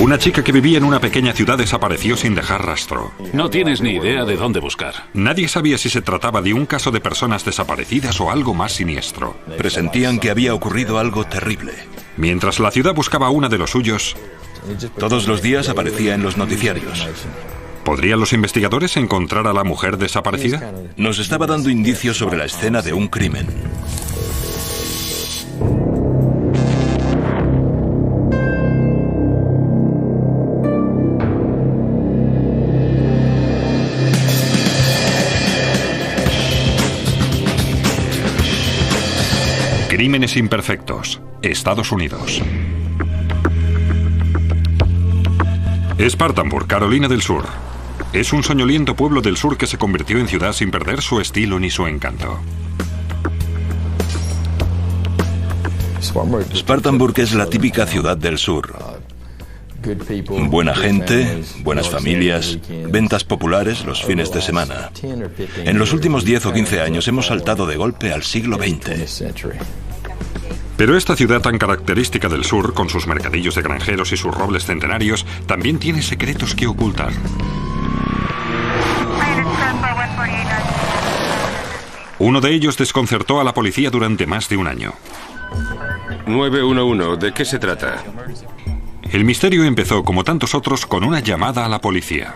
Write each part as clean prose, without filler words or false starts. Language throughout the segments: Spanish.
Una chica que vivía en una pequeña ciudad desapareció sin dejar rastro. No tienes ni idea de dónde buscar. Nadie sabía si se trataba de un caso de personas desaparecidas o algo más siniestro. Presentían que había ocurrido algo terrible. Mientras la ciudad buscaba a una de los suyos, todos los días aparecía en los noticiarios. ¿podrían los investigadores encontrar a la mujer desaparecida? Nos estaba dando indicios sobre la escena de un crimen. Crímenes imperfectos, Estados Unidos. Spartanburg, Carolina del Sur. Es un soñoliento pueblo del sur que se convirtió en ciudad sin perder su estilo ni su encanto. Spartanburg es la típica ciudad del sur. Buena gente, buenas familias, ventas populares los fines de semana. En los últimos 10 o 15 años hemos saltado de golpe al siglo XX. Pero esta ciudad tan característica del sur, con sus mercadillos de granjeros y sus robles centenarios, también tiene secretos que ocultar. Uno de ellos desconcertó a la policía durante más de un año. 911, ¿de qué se trata? El misterio empezó, como tantos otros, con una llamada a la policía.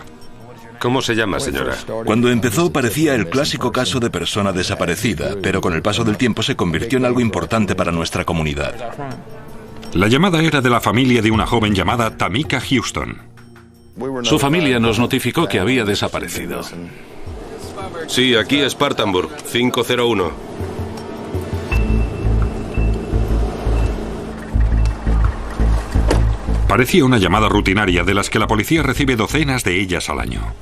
¿Cómo se llama, señora? Cuando empezó parecía el clásico caso de persona desaparecida, pero con el paso del tiempo se convirtió en algo importante para nuestra comunidad. La llamada era de la familia de una joven llamada Tamika Houston. Su familia nos notificó que había desaparecido. Sí, aquí Spartanburg, 501. Parecía una llamada rutinaria de las que la policía recibe docenas de ellas al año.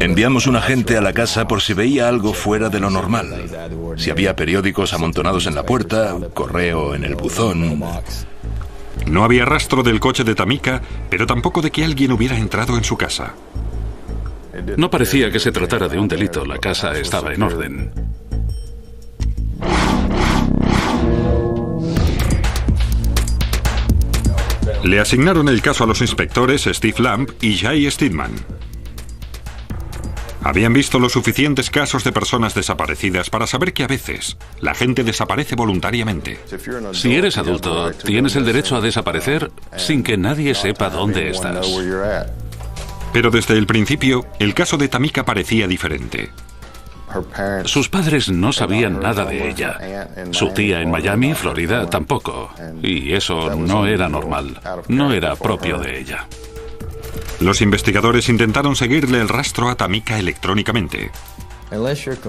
Enviamos un agente a la casa por si veía algo fuera de lo normal. Si había periódicos amontonados en la puerta, correo en el buzón. No había rastro del coche de Tamika, pero tampoco de que alguien hubiera entrado en su casa. No parecía que se tratara de un delito. La casa estaba en orden. Le asignaron el caso a los inspectores Steve Lamb y Jay Steedman. Habían visto los suficientes casos de personas desaparecidas para saber que a veces la gente desaparece voluntariamente. Si eres adulto, tienes el derecho a desaparecer sin que nadie sepa dónde estás. Pero desde el principio, el caso de Tamika parecía diferente. Sus padres no sabían nada de ella. Su tía en Miami, Florida, tampoco. Y eso no era normal. No era propio de ella. Los investigadores intentaron seguirle el rastro a Tamika electrónicamente.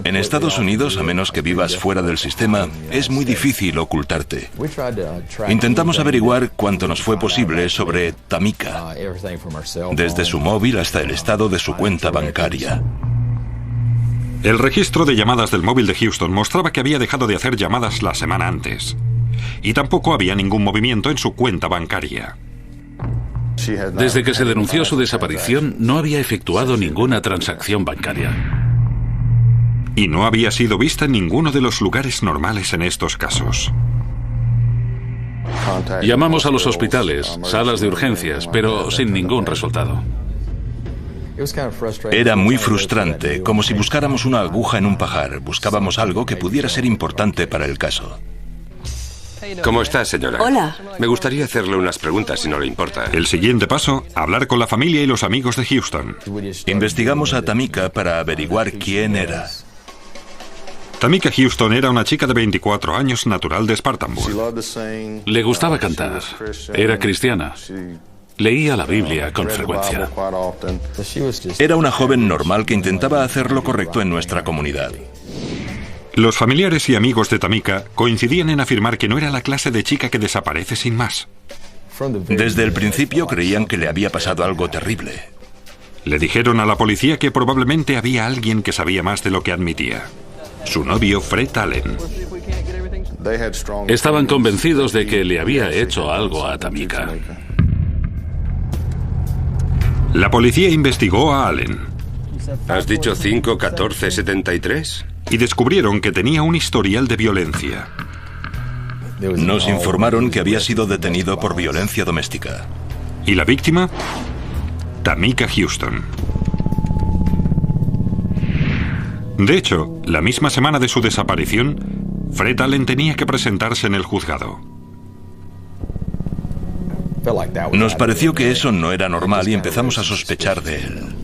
En Estados Unidos, a menos que vivas fuera del sistema, es muy difícil ocultarte. Intentamos averiguar cuanto nos fue posible sobre Tamika, desde su móvil hasta el estado de su cuenta bancaria. El registro de llamadas del móvil de Houston mostraba que había dejado de hacer llamadas la semana antes. Y tampoco había ningún movimiento en su cuenta bancaria. Desde que se denunció su desaparición, no había efectuado ninguna transacción bancaria. Y no había sido vista en ninguno de los lugares normales en estos casos. Llamamos a los hospitales, salas de urgencias, pero sin ningún resultado. Era muy frustrante, como si buscáramos una aguja en un pajar. Buscábamos algo que pudiera ser importante para el caso. ¿Cómo está, señora? Hola. Me gustaría hacerle unas preguntas, si no le importa. El siguiente paso, hablar con la familia y los amigos de Houston. Investigamos a Tamika para averiguar quién era. Tamika Houston era una chica de 24 años, natural de Spartanburg. Le gustaba cantar. Era cristiana. Leía la Biblia con frecuencia. Era una joven normal que intentaba hacer lo correcto en nuestra comunidad. Los familiares y amigos de Tamika coincidían en afirmar que no era la clase de chica que desaparece sin más. Desde el principio creían que le había pasado algo terrible. Le dijeron a la policía que probablemente había alguien que sabía más de lo que admitía. Su novio, Fred Allen. Estaban convencidos de que le había hecho algo a Tamika. La policía investigó a Allen. ¿Has dicho 5-14-73? Y descubrieron que tenía un historial de violencia. Nos informaron que había sido detenido por violencia doméstica. ¿Y la víctima? Tamika Houston. De hecho, la misma semana de su desaparición, Fred Allen tenía que presentarse en el juzgado. Nos pareció que eso no era normal y empezamos a sospechar de él.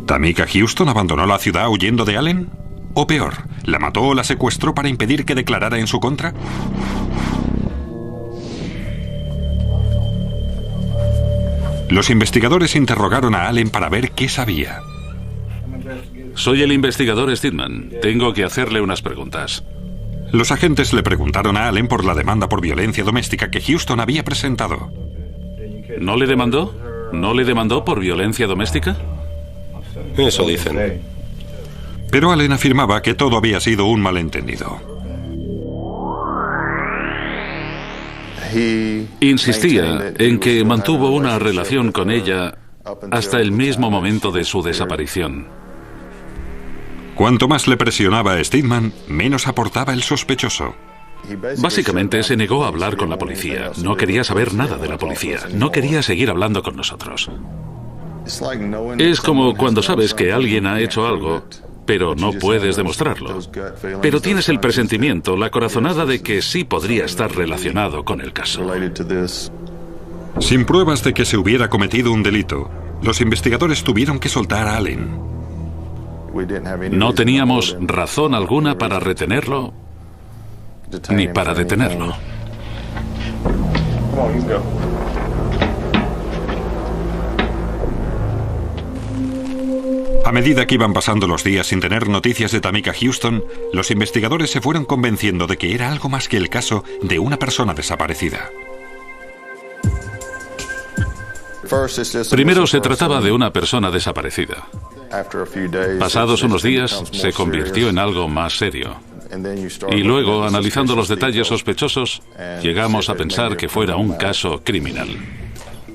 ¿Tamika Houston abandonó la ciudad huyendo de Allen? ¿O peor, la mató o la secuestró para impedir que declarara en su contra? Los investigadores interrogaron a Allen para ver qué sabía. Soy el investigador Steedman. Tengo que hacerle unas preguntas. Los agentes le preguntaron a Allen por la demanda por violencia doméstica que Houston había presentado. ¿No le demandó? ¿No le demandó por violencia doméstica? Eso dicen. Pero Allen afirmaba que todo había sido un malentendido. Insistía en que mantuvo una relación con ella hasta el mismo momento de su desaparición. Cuanto más le presionaba a Steedman, menos aportaba el sospechoso. Básicamente se negó a hablar con la policía. No quería saber nada de la policía. No quería seguir hablando con nosotros. Es como cuando sabes que alguien ha hecho algo, pero no puedes demostrarlo. Pero tienes el presentimiento, la corazonada de que sí podría estar relacionado con el caso. Sin pruebas de que se hubiera cometido un delito, los investigadores tuvieron que soltar a Allen. No teníamos razón alguna para retenerlo ni para detenerlo. A medida que iban pasando los días sin tener noticias de Tamika Houston, los investigadores se fueron convenciendo de que era algo más que el caso de una persona desaparecida. Primero se trataba de una persona desaparecida. Pasados unos días, se convirtió en algo más serio. Y luego, analizando los detalles sospechosos, llegamos a pensar que fuera un caso criminal.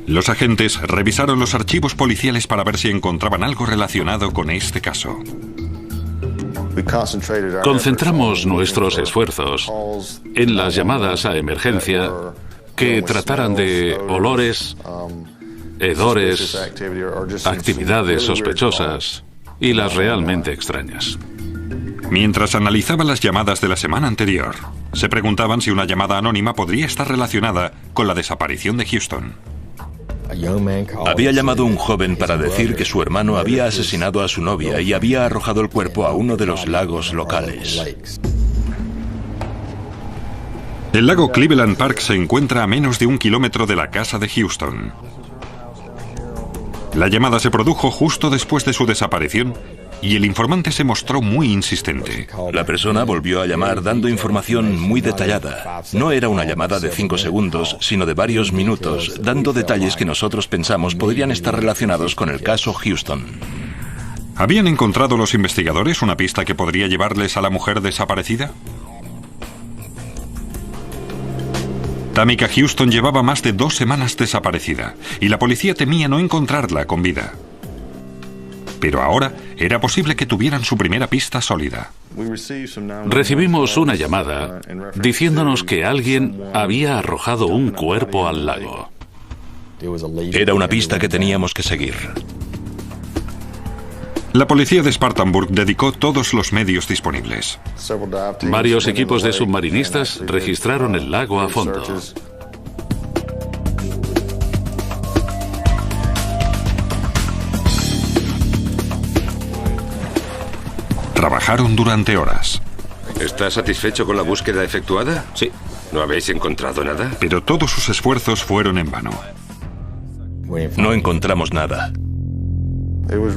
Los agentes revisaron los archivos policiales para ver si encontraban algo relacionado con este caso. Concentramos nuestros esfuerzos en las llamadas a emergencia que trataran de olores, hedores, actividades sospechosas y las realmente extrañas. Mientras analizaban las llamadas de la semana anterior, se preguntaban si una llamada anónima podría estar relacionada con la desaparición de Houston. Había llamado un joven para decir que su hermano había asesinado a su novia y había arrojado el cuerpo a uno de los lagos locales. El lago Cleveland Park se encuentra a menos de 1 kilómetro de la casa de Houston. La llamada se produjo justo después de su desaparición y el informante se mostró muy insistente. La persona volvió a llamar dando información muy detallada. No era una llamada de 5 segundos, sino de varios minutos, dando detalles que nosotros pensamos podrían estar relacionados con el caso Houston. ¿Habían encontrado los investigadores una pista que podría llevarles a la mujer desaparecida? Tamika Houston llevaba más de 2 semanas desaparecida y la policía temía no encontrarla con vida. Pero ahora era posible que tuvieran su primera pista sólida. Recibimos una llamada diciéndonos que alguien había arrojado un cuerpo al lago. Era una pista que teníamos que seguir. La policía de Spartanburg dedicó todos los medios disponibles. Varios equipos de submarinistas registraron el lago a fondo. Trabajaron durante horas. ¿Está satisfecho con la búsqueda efectuada? Sí. ¿No habéis encontrado nada? Pero todos sus esfuerzos fueron en vano. No encontramos nada.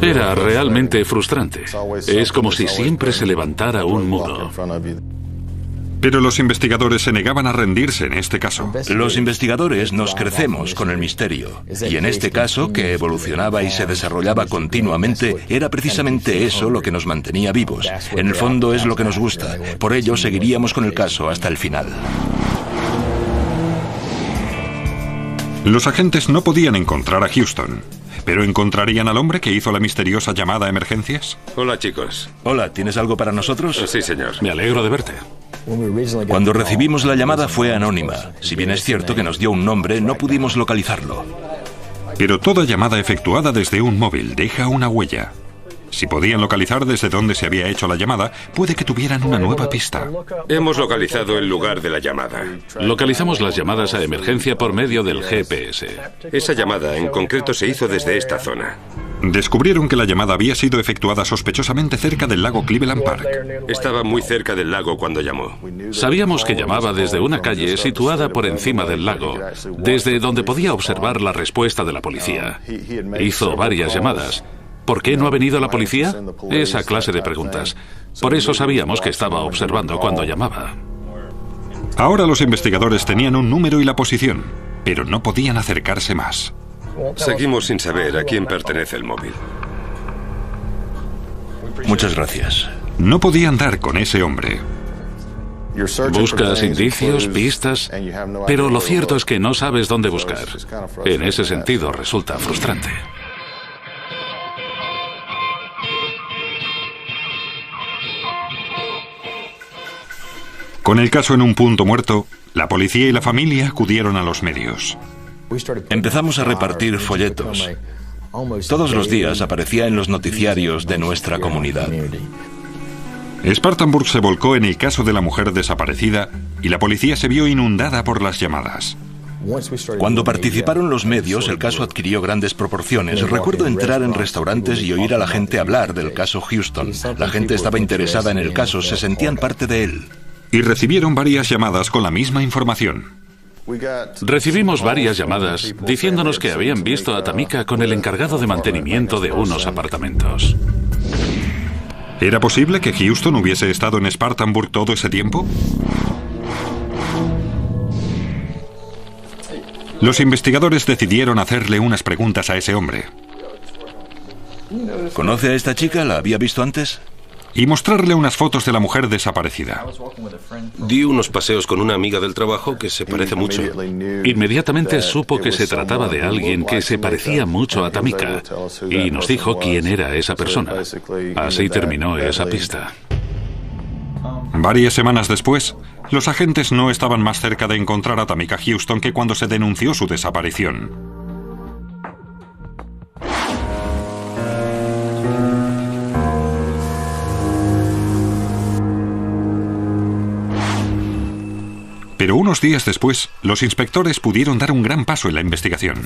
Era realmente frustrante. Es como si siempre se levantara un muro. Pero los investigadores se negaban a rendirse en este caso. Los investigadores nos crecemos con el misterio. Y en este caso, que evolucionaba y se desarrollaba continuamente, era precisamente eso lo que nos mantenía vivos. En el fondo es lo que nos gusta. Por ello, seguiríamos con el caso hasta el final. Los agentes no podían encontrar a Houston, pero ¿encontrarían al hombre que hizo la misteriosa llamada a emergencias? Hola, chicos. Hola, ¿tienes algo para nosotros? Sí, señor. Me alegro de verte. Cuando recibimos la llamada fue anónima. Si bien es cierto que nos dio un nombre, no pudimos localizarlo. Pero toda llamada efectuada desde un móvil deja una huella. Si podían localizar desde dónde se había hecho la llamada, puede que tuvieran una nueva pista. Hemos localizado el lugar de la llamada. Localizamos las llamadas a emergencia por medio del GPS. Esa llamada en concreto se hizo desde esta zona. Descubrieron que la llamada había sido efectuada sospechosamente cerca del lago Cleveland Park. Estaba muy cerca del lago cuando llamó. Sabíamos que llamaba desde una calle situada por encima del lago, desde donde podía observar la respuesta de la policía. Hizo varias llamadas. ¿Por qué no ha venido la policía? Esa clase de preguntas. Por eso sabíamos que estaba observando cuando llamaba. Ahora los investigadores tenían un número y la posición, pero no podían acercarse más. Seguimos sin saber a quién pertenece el móvil. Muchas gracias. No podían dar con ese hombre. Buscas indicios, pistas, pero lo cierto es que no sabes dónde buscar. En ese sentido resulta frustrante. Con el caso en un punto muerto, la policía y la familia acudieron a los medios. Empezamos a repartir folletos. Todos los días aparecía en los noticiarios de nuestra comunidad. Spartanburg se volcó en el caso de la mujer desaparecida y la policía se vio inundada por las llamadas. Cuando participaron los medios, el caso adquirió grandes proporciones. Recuerdo entrar en restaurantes y oír a la gente hablar del caso Houston. La gente estaba interesada en el caso, se sentían parte de él. Y recibieron varias llamadas con la misma información. Recibimos varias llamadas diciéndonos que habían visto a Tamika con el encargado de mantenimiento de unos apartamentos. ¿Era posible que Houston hubiese estado en Spartanburg todo ese tiempo? Los investigadores decidieron hacerle unas preguntas a ese hombre. ¿Conoce a esta chica? ¿La había visto antes? Y mostrarle unas fotos de la mujer desaparecida. Di unos paseos con una amiga del trabajo que se parece mucho. Inmediatamente supo que se trataba de alguien que se parecía mucho a Tamika y nos dijo quién era esa persona. Así terminó esa pista. Varias semanas después, los agentes no estaban más cerca de encontrar a Tamika Houston que cuando se denunció su desaparición. Pero unos días después, los inspectores pudieron dar un gran paso en la investigación.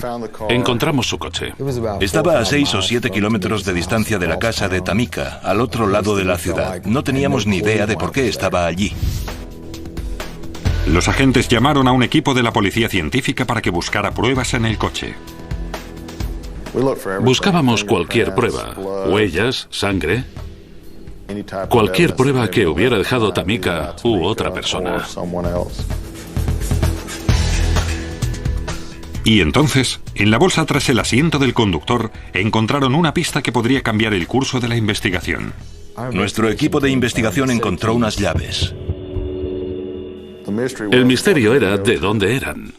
Encontramos su coche. Estaba a 6 o 7 kilómetros de distancia de la casa de Tamika, al otro lado de la ciudad. No teníamos ni idea de por qué estaba allí. Los agentes llamaron a un equipo de la policía científica para que buscara pruebas en el coche. Buscábamos cualquier prueba, huellas, sangre, cualquier prueba que hubiera dejado Tamika u otra persona. Y entonces, en la bolsa tras el asiento del conductor, encontraron una pista que podría cambiar el curso de la investigación. Nuestro equipo de investigación encontró unas llaves. El misterio era de dónde eran.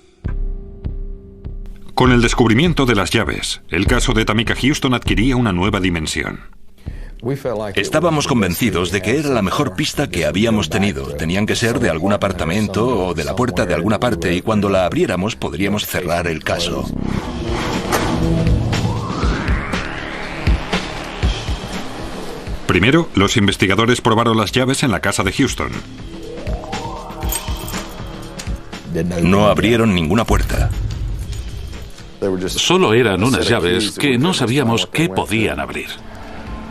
Con el descubrimiento de las llaves, el caso de Tamika Houston adquiría una nueva dimensión. Estábamos convencidos de que era la mejor pista que habíamos tenido. Tenían que ser de algún apartamento o de la puerta de alguna parte y cuando la abriéramos podríamos cerrar el caso. Primero, los investigadores probaron las llaves en la casa de Houston. No abrieron ninguna puerta. Solo eran unas llaves que no sabíamos qué podían abrir.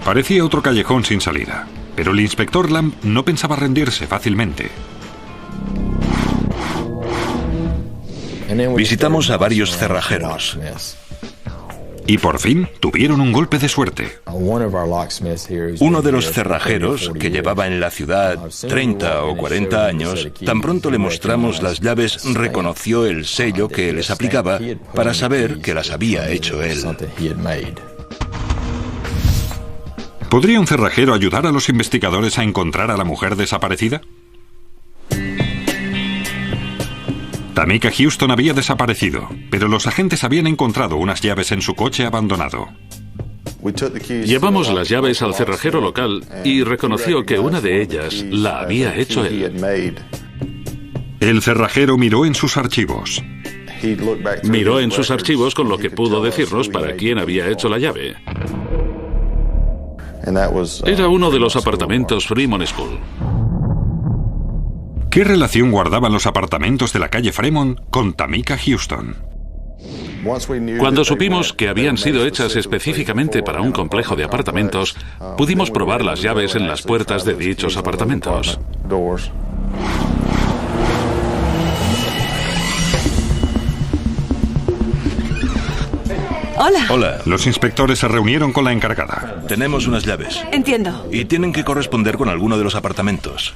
Parecía otro callejón sin salida, pero el inspector Lamb no pensaba rendirse fácilmente. Visitamos a varios cerrajeros. Y por fin tuvieron un golpe de suerte. Uno de los cerrajeros, que llevaba en la ciudad 30 o 40 años, tan pronto le mostramos las llaves, reconoció el sello que les aplicaba para saber que las había hecho él. ¿Podría un cerrajero ayudar a los investigadores a encontrar a la mujer desaparecida? Tamika Houston había desaparecido, pero los agentes habían encontrado unas llaves en su coche abandonado. Llevamos las llaves al cerrajero local y reconoció que una de ellas la había hecho él. El cerrajero miró en sus archivos. Miró en sus archivos con lo que pudo decirnos para quién había hecho la llave. Era uno de los apartamentos Fremont School. ¿Qué relación guardaban los apartamentos de la calle Fremont con Tamika Houston? Cuando supimos que habían sido hechas específicamente para un complejo de apartamentos, pudimos probar las llaves en las puertas de dichos apartamentos. Hola. Hola. Los inspectores se reunieron con la encargada. Tenemos unas llaves. Entiendo. Y tienen que corresponder con alguno de los apartamentos.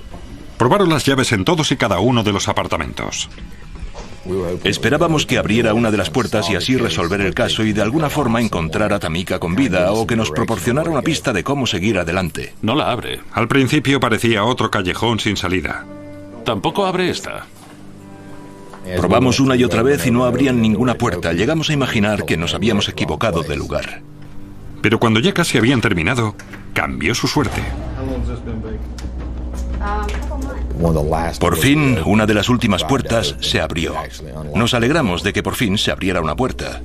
Probaron las llaves en todos y cada uno de los apartamentos. Esperábamos que abriera una de las puertas y así resolver el caso y de alguna forma encontrar a Tamika con vida o que nos proporcionara una pista de cómo seguir adelante. No la abre. Al principio parecía otro callejón sin salida. Tampoco abre esta. Probamos una y otra vez y no abrían ninguna puerta. Llegamos a imaginar que nos habíamos equivocado de lugar. Pero cuando ya casi habían terminado, cambió su suerte. Por fin, una de las últimas puertas se abrió. Nos alegramos de que por fin se abriera una puerta.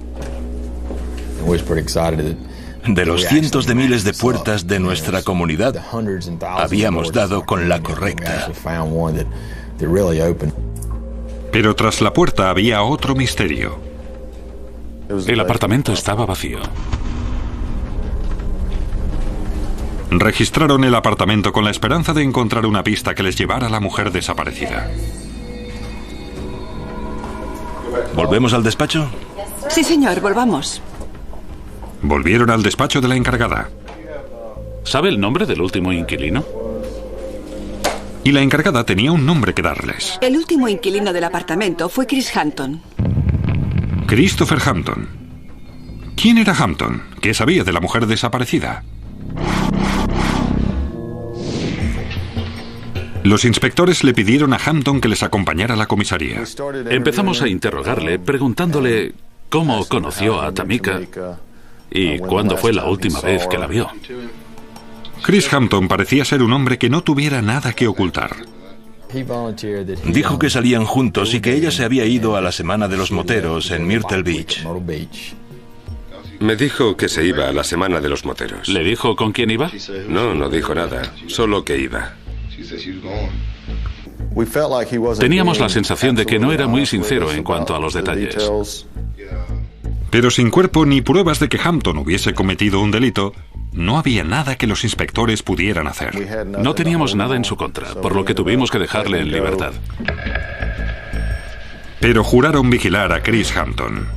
De los cientos de miles de puertas de nuestra comunidad, habíamos dado con la correcta. Pero tras la puerta había otro misterio. El apartamento estaba vacío. Registraron el apartamento con la esperanza de encontrar una pista que les llevara a la mujer desaparecida. ¿Volvemos al despacho? Sí, señor, volvamos. Volvieron al despacho de la encargada. ¿Sabe el nombre del último inquilino? Y la encargada tenía un nombre que darles. El último inquilino del apartamento fue Chris Hampton. Christopher Hampton. ¿Quién era Hampton? ¿Qué sabía de la mujer desaparecida? Los inspectores le pidieron a Hampton que les acompañara a la comisaría. Empezamos a interrogarle, preguntándole cómo conoció a Tamika y cuándo fue la última vez que la vio. Chris Hampton parecía ser un hombre que no tuviera nada que ocultar. Dijo que salían juntos y que ella se había ido a la semana de los moteros en Myrtle Beach. Me dijo que se iba a la semana de los moteros. ¿Le dijo con quién iba? No, no dijo nada, solo que iba. Teníamos la sensación de que no era muy sincero en cuanto a los detalles. Pero sin cuerpo ni pruebas de que Hampton hubiese cometido un delito, no había nada que los inspectores pudieran hacer. No teníamos nada en su contra, por lo que tuvimos que dejarle en libertad. Pero juraron vigilar a Chris Hampton.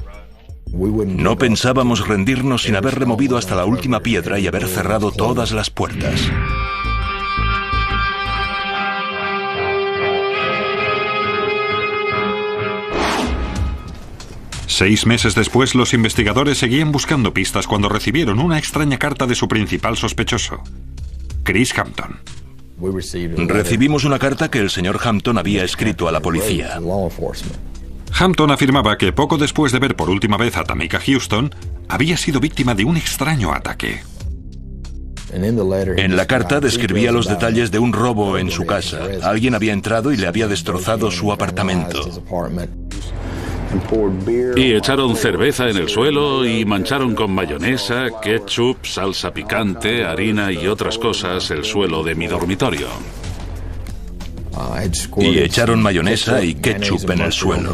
No pensábamos rendirnos sin haber removido hasta la última piedra y haber cerrado todas las puertas. Seis meses después, los investigadores seguían buscando pistas cuando recibieron una extraña carta de su principal sospechoso, Chris Hampton. Recibimos una carta que el señor Hampton había escrito a la policía. Hampton afirmaba que poco después de ver por última vez a Tamika Houston, había sido víctima de un extraño ataque. En la carta describía los detalles de un robo en su casa. Alguien había entrado y le había destrozado su apartamento. Y echaron cerveza en el suelo y mancharon con mayonesa, ketchup, salsa picante, harina y otras cosas el suelo de mi dormitorio. Y echaron mayonesa y ketchup en el suelo.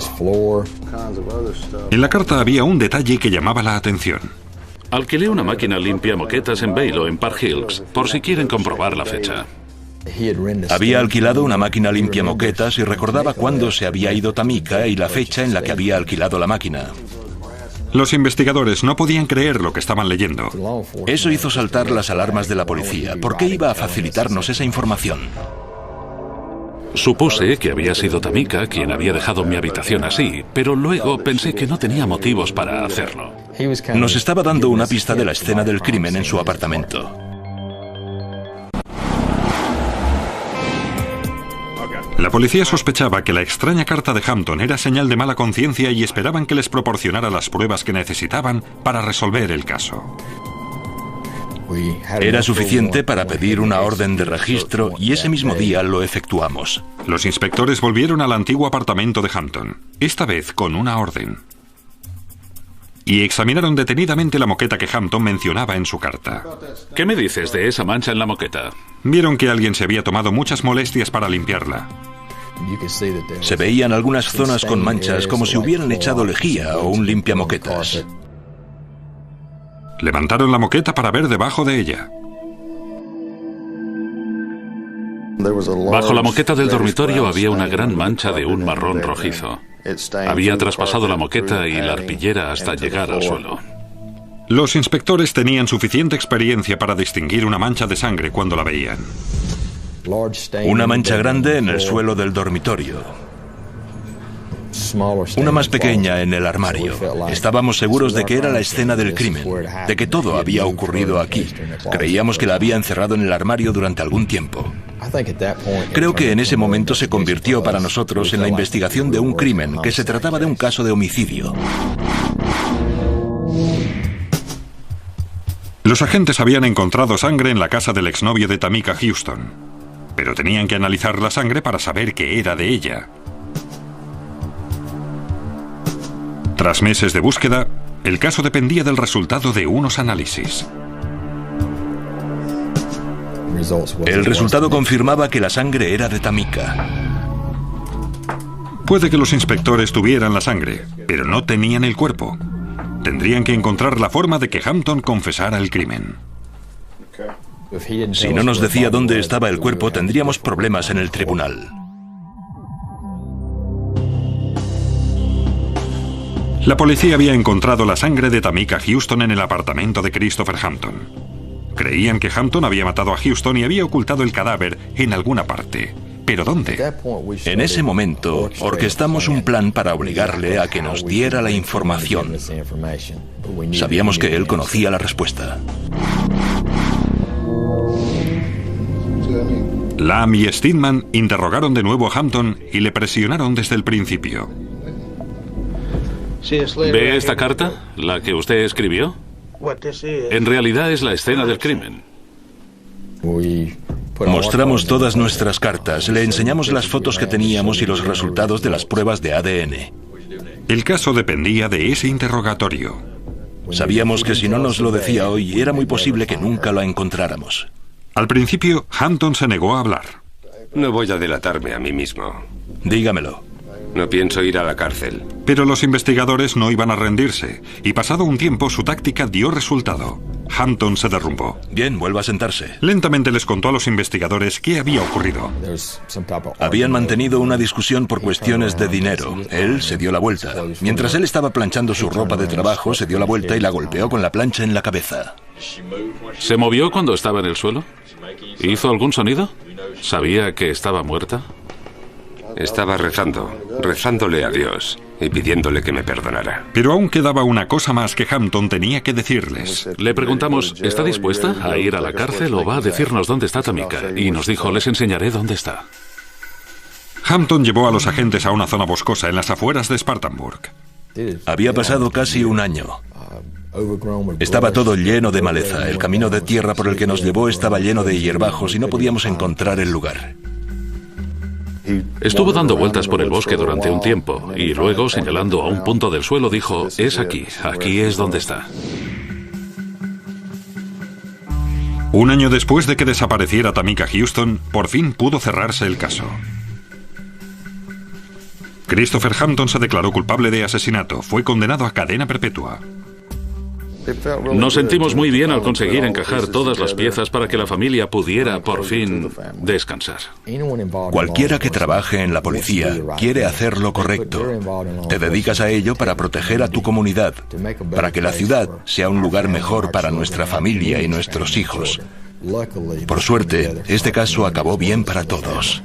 En la carta había un detalle que llamaba la atención. Alquilé una máquina limpia moquetas en Baylo, en Park Hills, por si quieren comprobar la fecha. Había alquilado una máquina limpia moquetas y recordaba cuándo se había ido Tamika y la fecha en la que había alquilado la máquina. Los investigadores no podían creer lo que estaban leyendo. Eso hizo saltar las alarmas de la policía. ¿Por qué iba a facilitarnos esa información? Supuse que había sido Tamika quien había dejado mi habitación así, pero luego pensé que no tenía motivos para hacerlo. Nos estaba dando una pista de la escena del crimen en su apartamento. La policía sospechaba que la extraña carta de Hampton era señal de mala conciencia y esperaban que les proporcionara las pruebas que necesitaban para resolver el caso. Era suficiente para pedir una orden de registro y ese mismo día lo efectuamos. Los inspectores volvieron al antiguo apartamento de Hampton, esta vez con una orden. Y examinaron detenidamente la moqueta que Hampton mencionaba en su carta. ¿Qué me dices de esa mancha en la moqueta? Vieron que alguien se había tomado muchas molestias para limpiarla. Se veían algunas zonas con manchas como si hubieran echado lejía o un limpiamoquetas. Levantaron la moqueta para ver debajo de ella. Bajo la moqueta del dormitorio había una gran mancha de un marrón rojizo. Había traspasado la moqueta y la arpillera hasta llegar al suelo. Los inspectores tenían suficiente experiencia para distinguir una mancha de sangre cuando la veían. Una mancha grande en el suelo del dormitorio. Una más pequeña en el armario. Estábamos seguros de que era la escena del crimen, de que todo había ocurrido aquí. Creíamos que la había encerrado en el armario durante algún tiempo. Creo que en ese momento se convirtió para nosotros en la investigación de un crimen, que se trataba de un caso de homicidio. Los agentes habían encontrado sangre en la casa del exnovio de Tamika Houston, pero tenían que analizar la sangre para saber que era de ella. Tras meses de búsqueda, el caso dependía del resultado de unos análisis. El resultado confirmaba que la sangre era de Tamika. Puede que los inspectores tuvieran la sangre, pero no tenían el cuerpo. Tendrían que encontrar la forma de que Hampton confesara el crimen. Si no nos decía dónde estaba el cuerpo, tendríamos problemas en el tribunal. La policía había encontrado la sangre de Tamika Houston en el apartamento de Christopher Hampton. Creían que Hampton había matado a Houston y había ocultado el cadáver en alguna parte. ¿Pero dónde? En ese momento, orquestamos un plan para obligarle a que nos diera la información. Sabíamos que él conocía la respuesta. Lamb y Steadman interrogaron de nuevo a Hampton y le presionaron desde el principio. ¿Ve esta carta? ¿La que usted escribió? En realidad es la escena del crimen. Mostramos todas nuestras cartas, le enseñamos las fotos que teníamos y los resultados de las pruebas de ADN. El caso dependía de ese interrogatorio. Sabíamos que si no nos lo decía hoy, era muy posible que nunca la encontráramos. Al principio, Hampton se negó a hablar. No voy a delatarme a mí mismo. Dígamelo. No pienso ir a la cárcel. Pero los investigadores no iban a rendirse, y pasado un tiempo su táctica dio resultado. Hampton se derrumbó. Bien, vuelva a sentarse. Lentamente les contó a los investigadores qué había ocurrido. Habían mantenido una discusión por cuestiones de dinero. Él se dio la vuelta. Mientras él estaba planchando su ropa de trabajo, se dio la vuelta y la golpeó con la plancha en la cabeza. ¿Se movió cuando estaba en el suelo? ¿Hizo algún sonido? ¿Sabía que estaba muerta? Estaba rezándole a Dios y pidiéndole que me perdonara. Pero aún quedaba una cosa más que Hampton tenía que decirles. Le preguntamos, ¿está dispuesta a ir a la cárcel o va a decirnos dónde está Tamika? Y nos dijo, les enseñaré dónde está. Hampton llevó a los agentes a una zona boscosa en las afueras de Spartanburg. Había pasado casi un año. Estaba todo lleno de maleza. El camino de tierra por el que nos llevó estaba lleno de hierbajos y no podíamos encontrar el lugar. Estuvo dando vueltas por el bosque durante un tiempo y luego, señalando a un punto del suelo, dijo, es aquí, aquí es donde está. Un año después de que desapareciera Tamika Houston, por fin pudo cerrarse el caso. Christopher Hampton se declaró culpable de asesinato. Fue condenado a cadena perpetua. Nos sentimos muy bien al conseguir encajar todas las piezas para que la familia pudiera, por fin, descansar. Cualquiera que trabaje en la policía quiere hacer lo correcto. Te dedicas a ello para proteger a tu comunidad, para que la ciudad sea un lugar mejor para nuestra familia y nuestros hijos. Por suerte, este caso acabó bien para todos.